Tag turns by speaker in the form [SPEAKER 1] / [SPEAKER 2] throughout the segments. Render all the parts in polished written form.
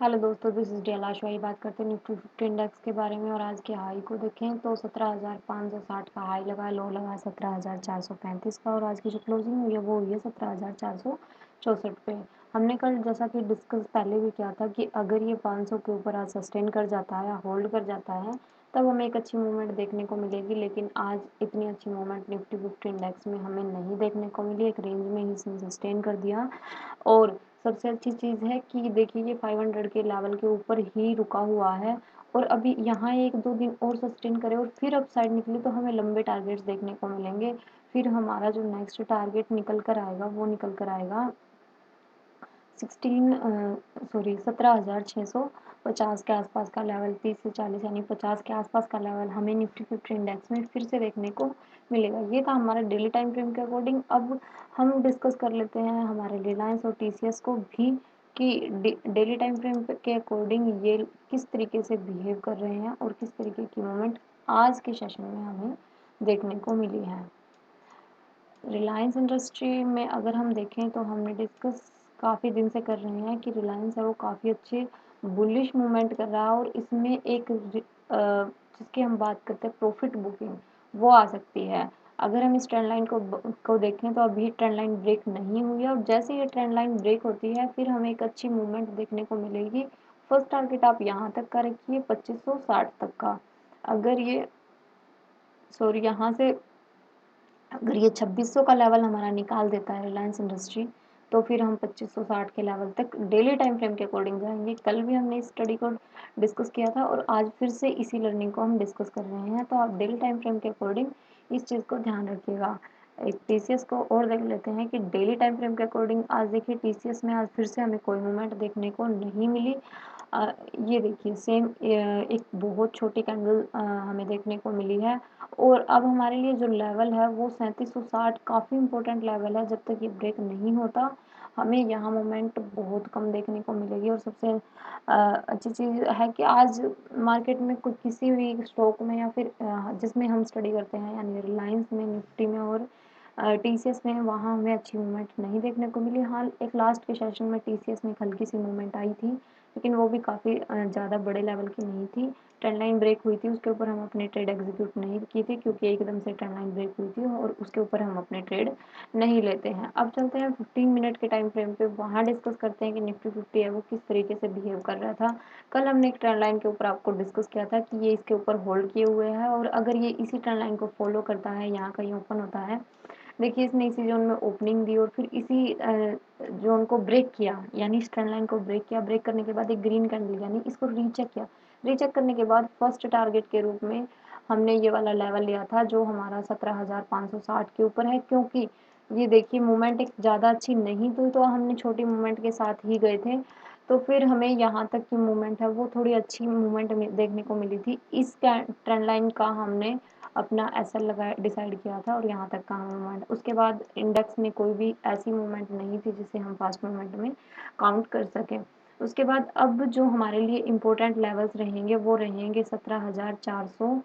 [SPEAKER 1] Hello दोस्तों, this is डैलाश वाही बात करते हैं निफ्टी 50 इंडेक्स के बारे में। और आज के हाई को देखें तो 17,560 का हाई लगा, लो लगा 17,435 का। और आज की जो क्लोजिंग हुई है वो हुई है 17,464 पे। हमने कल जैसा कि डिस्कस पहले भी किया था कि अगर ये 500 के ऊपर आज सस्टेन कर जाता है, होल्ड कर जाता है, तब हमें एक अच्छी मूवमेंट देखने को मिलेगी। लेकिन आज इतनी अच्छी मूवमेंट निफ्टी 50 इंडेक्स में हमें नहीं देखने को मिली। एक रेंज में ही इसने सस्टेन कर दिया। और सबसे अच्छी चीज़ है कि देखिए ये 500 के लेवल के ऊपर ही रुका हुआ है। और अभी यहाँ 1-2 दिन और सस्टेन करे और फिर अपसाइड निकले तो हमें लंबे टारगेट्स देखने को मिलेंगे। फिर हमारा जो नेक्स्ट टारगेट निकल कर आएगा वो निकल कर आएगा 17,650 के आसपास का लेवल। 30 से 40 यानी 50 के आसपास का लेवल हमें निफ्टी 50 इंडेक्स में फिर से देखने को मिलेगा। ये था हमारा डेली टाइम फ्रेम के अकॉर्डिंग। अब हम डिस्कस कर लेते हैं हमारे रिलायंस और टीसीएस को भी कि डेली टाइम फ्रेम के अकॉर्डिंग ये किस तरीके से बिहेव कर रहे हैं और किस तरीके की मूवमेंट आज के सेशन में हमें देखने को मिली है। रिलायंस इंडस्ट्री में अगर हम देखें तो हमने डिस्कस काफ़ी दिन से कर रहे हैं कि रिलायंस है वो काफ़ी अच्छे बुलिश मूवमेंट कर रहा है। और इसमें जिसकी हम बात करते हैं प्रॉफिट बुकिंग, वो आ सकती है। अगर हम इस ट्रेंड लाइन को देखें तो अभी ट्रेंड लाइन ब्रेक नहीं हुई है। और जैसे ये ट्रेंड लाइन ब्रेक होती है फिर हमें एक अच्छी मूवमेंट देखने को मिलेगी। फर्स्ट टारगेट आप यहाँ तक का रखिए 2560 तक का। अगर ये सॉरी यहाँ से अगर ये 2600 का लेवल हमारा निकाल देता है रिलायंस इंडस्ट्री, तो फिर हम 2560 के लेवल तक डेली टाइम फ्रेम के अकॉर्डिंग जाएंगे। कल भी हमने इस स्टडी को डिस्कस किया था और आज फिर से इसी लर्निंग को हम डिस्कस कर रहे हैं। तो आप डेली टाइम फ्रेम के अकॉर्डिंग इस चीज़ को ध्यान रखिएगा। एक टीसीएस को और देख लेते हैं कि डेली टाइम फ्रेम के अकॉर्डिंग आज देखिए टीसीएस में आज फिर से हमें कोई मूवमेंट देखने को नहीं मिली। ये देखिए सेम एक बहुत छोटी कैंडल हमें देखने को मिली है। और अब हमारे लिए जो लेवल है वो 3760 काफ़ी इंपॉर्टेंट लेवल है। जब तक ये ब्रेक नहीं होता हमें यहाँ मोमेंट बहुत कम देखने को मिलेगी। और सबसे अच्छी चीज़ है कि आज मार्केट में कुछ किसी भी स्टॉक में या फिर जिसमें हम स्टडी करते हैं यानी रिलायंस में, निफ्टी में और टीसीएस में, वहाँ हमें अच्छी मूवमेंट नहीं देखने को मिली। हाँ, एक लास्ट के सेशन में टीसीएस में एक हल्की सी मूवमेंट आई थी, लेकिन वो भी काफ़ी ज़्यादा बड़े लेवल की नहीं थी। ट्रेंड लाइन ब्रेक हुई थी, उसके ऊपर हम अपने ट्रेड एग्जीक्यूट नहीं की थी क्योंकि एकदम से ट्रेंड लाइन ब्रेक हुई थी और उसके ऊपर हम अपने ट्रेड नहीं लेते हैं। अब चलते हैं 15 मिनट के टाइम फ्रेम पे, वहाँ डिस्कस करते हैं कि निफ्टी 50 है वो किस तरीके से बिहेव कर रहा था। कल हमने एक ट्रेंड लाइन के ऊपर आपको डिस्कस किया था कि ये इसके ऊपर होल्ड किए हुए है और अगर ये इसी ट्रेंड लाइन को फॉलो करता है, यहाँ कहीं ओपन होता है, देखिए इसने इसी जोन में ओपनिंग दी और फिर इसी जोन को ब्रेक किया, यानी इस ट्रेंड लाइन को ब्रेक किया। ब्रेक करने के बाद एक ग्रीन कैंडल यानी इसको रीचेक किया। रीचेक करने के बाद फर्स्ट टारगेट के रूप में हमने ये वाला लेवल लिया था जो हमारा 17,560 के ऊपर है। क्योंकि ये देखिए मूवमेंट एक ज़्यादा अच्छी नहीं थी तो हमने छोटी मूवमेंट के साथ ही गए थे। तो फिर हमें यहाँ तक की मूवमेंट है वो थोड़ी अच्छी मूवमेंट देखने को मिली थी। इस ट्रेंड लाइन का हमने अपना एसएल लगा डिसाइड किया था और यहाँ तक का मूवमेंट। उसके बाद इंडेक्स में कोई भी ऐसी मूवमेंट नहीं थी जिसे हम फास्ट मूवमेंट में काउंट कर सकें। उसके बाद अब जो हमारे लिए इम्पोर्टेंट लेवल्स रहेंगे वो रहेंगे 17,400।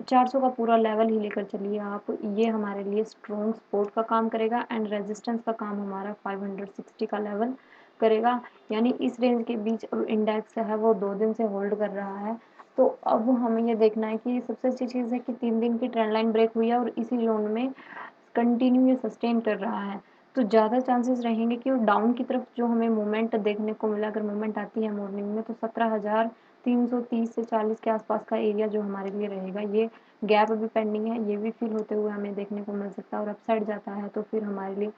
[SPEAKER 1] 400 का पूरा लेवल ही लेकर चलिए आप। ये हमारे लिए स्ट्रॉन्ग सपोर्ट का काम करेगा एंड रेजिस्टेंस का काम हमारा 560 का लेवल करेगा। यानी इस रेंज के बीच अब इंडेक्स है वो 2 दिन से होल्ड कर रहा है। तो अब हमें ये देखना है कि सबसे अच्छी चीज़ है कि 3 दिन की ट्रेंड लाइन ब्रेक हुई है और इसी जोन में कंटिन्यू ये सस्टेन कर रहा है। तो ज़्यादा चांसेस रहेंगे कि वो डाउन की तरफ जो हमें मूवमेंट देखने को मिला, अगर मूवमेंट आती है मॉर्निंग में, तो 17,330 से 40 के आसपास का एरिया जो हमारे लिए रहेगा। ये गैप अभी पेंडिंग है, ये भी फिल होते हुए हमें देखने को मिल सकता है। और अपसाइड जाता है तो फिर हमारे लिए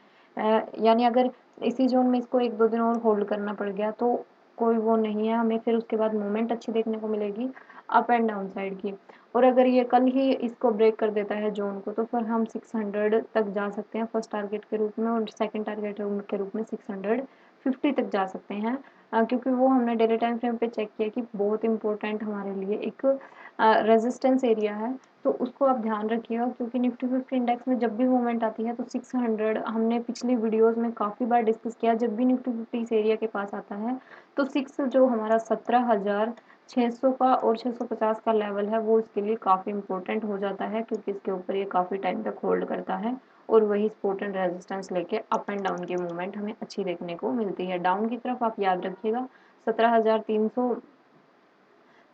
[SPEAKER 1] यानी अगर इसी जोन में इसको 1-2 दिन और होल्ड करना पड़ गया तो कोई वो नहीं है, हमें फिर उसके बाद मूवमेंट अच्छी देखने को मिलेगी अप एंड डाउन साइड की। और अगर ये कल ही इसको ब्रेक कर देता है जोन को तो फिर हम 600 तक जा सकते हैं फर्स्ट टारगेट के रूप में और सेकंड टारगेट के रूप में 650 तक जा सकते हैं। क्योंकि वो हमने डेली टाइम फ्रेम पे चेक किया कि बहुत इंपॉर्टेंट हमारे लिए एक रेजिस्टेंस एरिया है। तो उसको आप ध्यान रखिएगा क्योंकि निफ्टी 50 इंडेक्स में जब भी मूवमेंट आती है तो 600 हमने पिछली वीडियोस में काफ़ी बार डिस्कस किया। जब भी निफ्टी 50 इस एरिया के पास आता है तो 6 जो हमारा 17,600 का और 650 का लेवल है वो इसके लिए काफ़ी इंपॉर्टेंट हो जाता है क्योंकि इसके ऊपर ये काफ़ी टाइम तक होल्ड करता है और वही सपोर्ट एंड रेजिस्टेंस लेके अप एंड डाउन की मूवमेंट हमें अच्छी देखने को मिलती है। डाउन की तरफ आप याद रखिएगा 17,300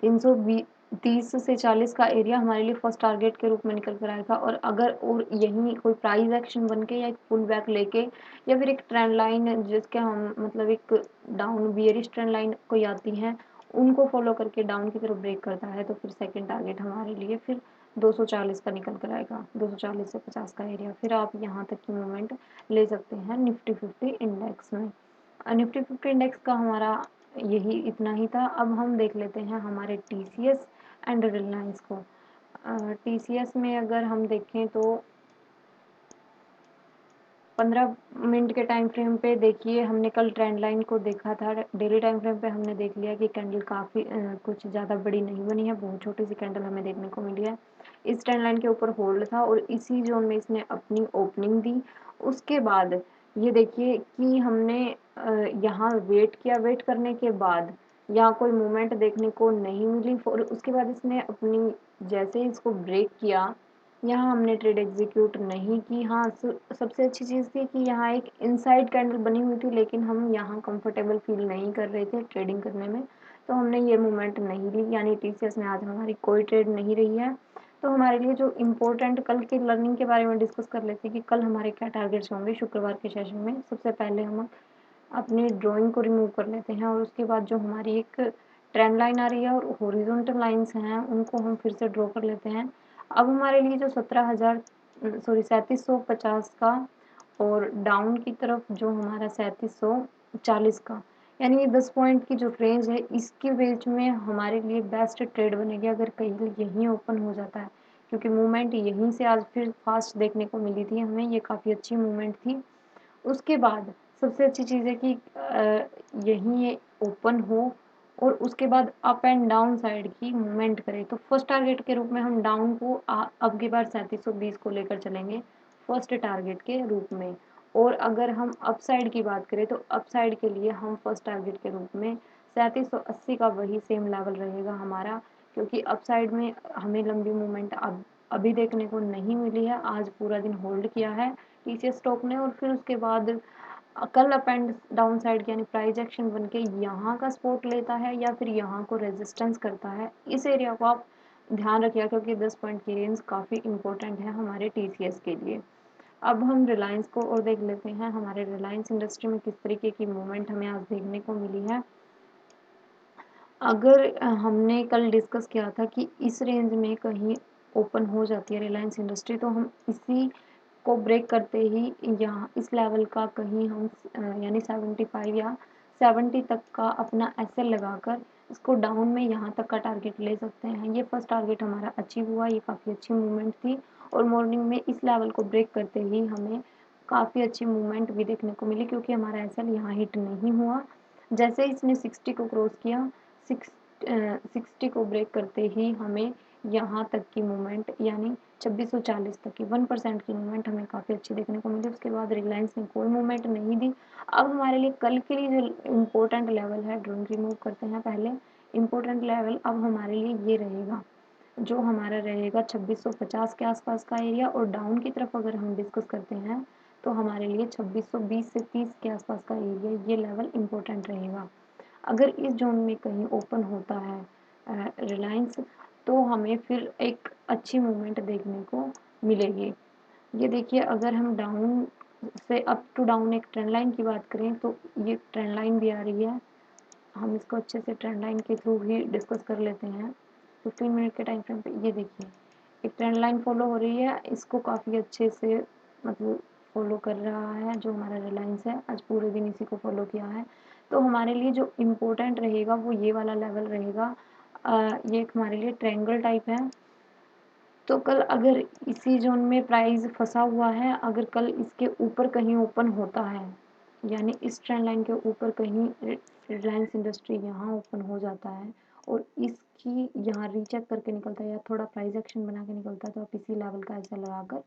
[SPEAKER 1] 330 से 40 का एरिया हमारे लिए फर्स्ट टारगेट के रूप में निकल कर आएगा। और अगर और यहीं कोई प्राइस एक्शन बन के या एक पुल बैक लेके या फिर एक ट्रेंड लाइन जिसके हम मतलब एक डाउन बियरिश ट्रेंड लाइन कोई आती है उनको फॉलो करके डाउन की तरफ ब्रेक करता है, तो फिर सेकंड टारगेट हमारे लिए फिर 240 का निकल कर आएगा, 240 से 50 का एरिया। फिर आप यहाँ तक की मूवमेंट ले सकते हैं निफ्टी 50 इंडेक्स में। निफ्टी 50 इंडेक्स का हमारा यही इतना ही था। अब हम देख लेते हैं हमारे टीसीएस एंड रिलायंस को। टीसीएस में अगर हम देखें तो 15 मिनट के टाइम फ्रेम पे देखिए, हमने कल ट्रेंड लाइन को देखा था। डेली टाइम फ्रेम पे हमने देख लिया कि कैंडल काफ़ी कुछ ज़्यादा बड़ी नहीं बनी है, बहुत छोटी सी कैंडल हमें देखने को मिली है। इस ट्रेंड लाइन के ऊपर होल्ड था और इसी जोन में इसने अपनी ओपनिंग दी। उसके बाद ये देखिए कि हमने यहाँ वेट किया, वेट करने के बाद यहाँ कोई मूवमेंट देखने को नहीं मिली और उसके बाद इसने अपनी जैसे ही इसको ब्रेक किया, यहाँ हमने ट्रेड एग्जीक्यूट नहीं की। हाँ, सबसे अच्छी चीज़ थी कि यहाँ एक इनसाइड कैंडल बनी हुई थी, लेकिन हम यहाँ कंफर्टेबल फील नहीं कर रहे थे ट्रेडिंग करने में, तो हमने ये मूवमेंट नहीं ली। यानी टीसीएस में आज हमारी कोई ट्रेड नहीं रही है। तो हमारे लिए जो इम्पोर्टेंट कल की लर्निंग के बारे में डिस्कस कर लेते हैं कि कल हमारे क्या टारगेट्स होंगे शुक्रवार के सेशन में। सबसे पहले हम अपनी ड्राइंग को रिमूव कर लेते हैं और उसके बाद जो हमारी एक ट्रेंड लाइन आ रही है और हॉरिजॉन्टल लाइंस हैं उनको हम फिर से ड्रॉ कर लेते हैं। अब हमारे लिए जो 3750 का और डाउन की तरफ जो हमारा 3740 का, यानी ये 10 पॉइंट की जो रेंज है इसके बीच में हमारे लिए बेस्ट ट्रेड बनेगी अगर कहीं यहीं ओपन हो जाता है, क्योंकि मूवमेंट यहीं से आज फिर फास्ट देखने को मिली थी हमें, ये काफ़ी अच्छी मूवमेंट थी। उसके बाद सबसे अच्छी चीज़ है कि यहीं ये ओपन हो और उसके बाद अप एंड डाउन साइड की मूवमेंट करे। तो फर्स्ट टारगेट के रूप में हम डाउन को अब की बार 3720 को लेकर चलेंगे फर्स्ट टारगेट के रूप में। और अगर हम अप साइड की बात करें तो अप साइड के लिए हम फर्स्ट टारगेट के रूप में 3780 का वही सेम लेवल रहेगा हमारा, क्योंकि अप साइड में हमें लंबी मूवमेंट अब अभी देखने को नहीं मिली है। आज पूरा दिन होल्ड किया है टीसीएस स्टॉक ने और फिर उसके बाद कल अप एंड डाउन साइड यानी प्राइस एक्शन बन के यहाँ का सपोर्ट लेता है या फिर यहाँ को रेजिस्टेंस करता है। इस एरिया को आप ध्यान रखिएगा क्योंकि 10 पॉइंट की रेंज काफ़ी इंपॉर्टेंट है हमारे टीसीएस के लिए। अब हम रिलायंस को और देख लेते हैं, हमारे रिलायंस इंडस्ट्री में किस तरीके की मूवमेंट हमें आज देखने को मिली है। अगर हमने कल डिस्कस किया था कि इस रेंज में कहीं ओपन हो जाती है रिलायंस इंडस्ट्री तो हम इसी को ब्रेक करते ही यहाँ इस लेवल का कहीं हम यानी 75 या 70 तक का अपना एसएल लगाकर इसको डाउन में यहाँ तक का टारगेट ले सकते हैं। ये फर्स्ट टारगेट हमारा अचीव हुआ, ये काफ़ी अच्छी मूवमेंट थी और मॉर्निंग में इस लेवल को ब्रेक करते ही हमें काफ़ी अच्छी मूवमेंट भी देखने को मिली क्योंकि हमारा एसएल यहाँ हिट नहीं हुआ। जैसे इसने 60 को क्रॉस किया, 60 को ब्रेक करते ही हमें यहाँ तक की मूवमेंट यानी 2640 तक की 1% की मूवमेंट हमें काफ़ी अच्छी देखने को मिली। उसके बाद रिलायंस ने कोई मूवमेंट नहीं दी। अब हमारे लिए कल के लिए जो इम्पोर्टेंट लेवल है, ड्रोन रिमूव करते हैं पहले। इम्पोर्टेंट लेवल अब हमारे लिए ये रहेगा, जो हमारा रहेगा 2650 के आसपास का एरिया। और डाउन की तरफ अगर हम डिस्कस करते हैं तो हमारे लिए 2620 से 30 के आसपास का एरिया, ये लेवल इम्पोर्टेंट रहेगा। अगर इस जोन में कहीं ओपन होता है रिलायंस तो हमें फिर एक अच्छी मूवमेंट देखने को मिलेगी। ये देखिए, अगर हम डाउन से अप टू डाउन एक ट्रेंड लाइन की बात करें तो ये ट्रेंड लाइन भी आ रही है। हम इसको अच्छे से ट्रेंड लाइन के थ्रू ही डिस्कस कर लेते हैं 15 मिनट के टाइम फ्रेम पे। ये देखिए, एक ट्रेंड लाइन फॉलो हो रही है, इसको काफ़ी अच्छे से मतलब फॉलो कर रहा है जो हमारा रिलायंस है। आज पूरे दिन इसी को फॉलो किया है। तो हमारे लिए जो इम्पोर्टेंट रहेगा वो ये वाला लेवल रहेगा। ये एक हमारे लिए ट्रायंगल टाइप है। तो कल अगर इसी जोन में प्राइस फंसा हुआ है, अगर कल इसके ऊपर कहीं ओपन होता है यानी इस ट्रेंड लाइन के ऊपर कहीं रिलायंस इंडस्ट्री यहाँ ओपन हो जाता है और इसकी यहाँ रीचेक करके निकलता है या थोड़ा प्राइस एक्शन बना के निकलता है तो आप इसी लेवल का ऐसा लगाकर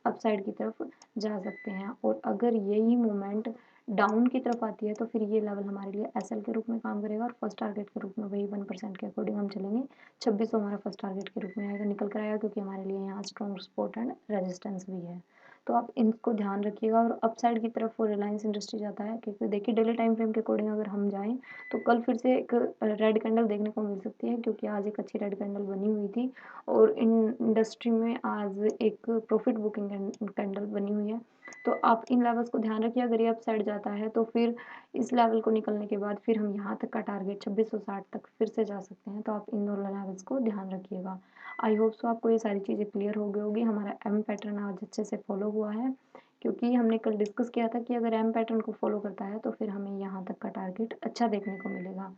[SPEAKER 1] अपसाइड की तरफ जा सकते हैं। और अगर यही मूवमेंट डाउन की तरफ आती है तो फिर ये लेवल हमारे लिए एसएल के रूप में काम करेगा और फर्स्ट टारगेट के रूप में वही 1% के अकॉर्डिंग हम चलेंगे। 2600 हमारा फर्स्ट टारगेट के रूप में आएगा, निकल कर आएगा क्योंकि हमारे लिए यहाँ स्ट्रॉन्ग सपोर्ट एंड रेजिस्टेंस भी है। तो आप इनको ध्यान रखिएगा और अपसाइड की तरफ वो रिलायंस इंडस्ट्री जाता है, क्योंकि देखिए डेली टाइम फ्रेम के अकॉर्डिंग अगर हम जाएँ तो कल फिर से एक रेड कैंडल देखने को मिल सकती है, क्योंकि आज एक अच्छी रेड कैंडल बनी हुई थी और इन इंडस्ट्री में आज एक प्रॉफिट बुकिंग कैंडल बनी हुई है। तो आप इन लेवल्स को ध्यान रखिए, अगर ये अपसाइड जाता है तो फिर इस लेवल को निकलने के बाद फिर हम यहाँ तक का टारगेट 2660 तक फिर से जा सकते हैं। तो आप इन दोनों लेवल्स को ध्यान रखिएगा। आई होप सो आपको ये सारी चीज़ें क्लियर हो गई होगी। हमारा एम पैटर्न आज अच्छे से फॉलो हुआ है, क्योंकि हमने कल डिस्कस किया था कि अगर एम पैटर्न को फॉलो करता है तो फिर हमें यहाँ तक का टारगेट अच्छा देखने को मिलेगा।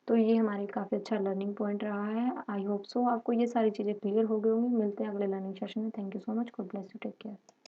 [SPEAKER 1] तो ये हमारी काफ़ी अच्छा लर्निंग पॉइंट रहा है। आई होप सो आपको ये सारी चीज़ें क्लियर हो गई होंगी। मिलते हैं अगले लर्निंग सेशन में। Thank you so much. God bless you. Take care.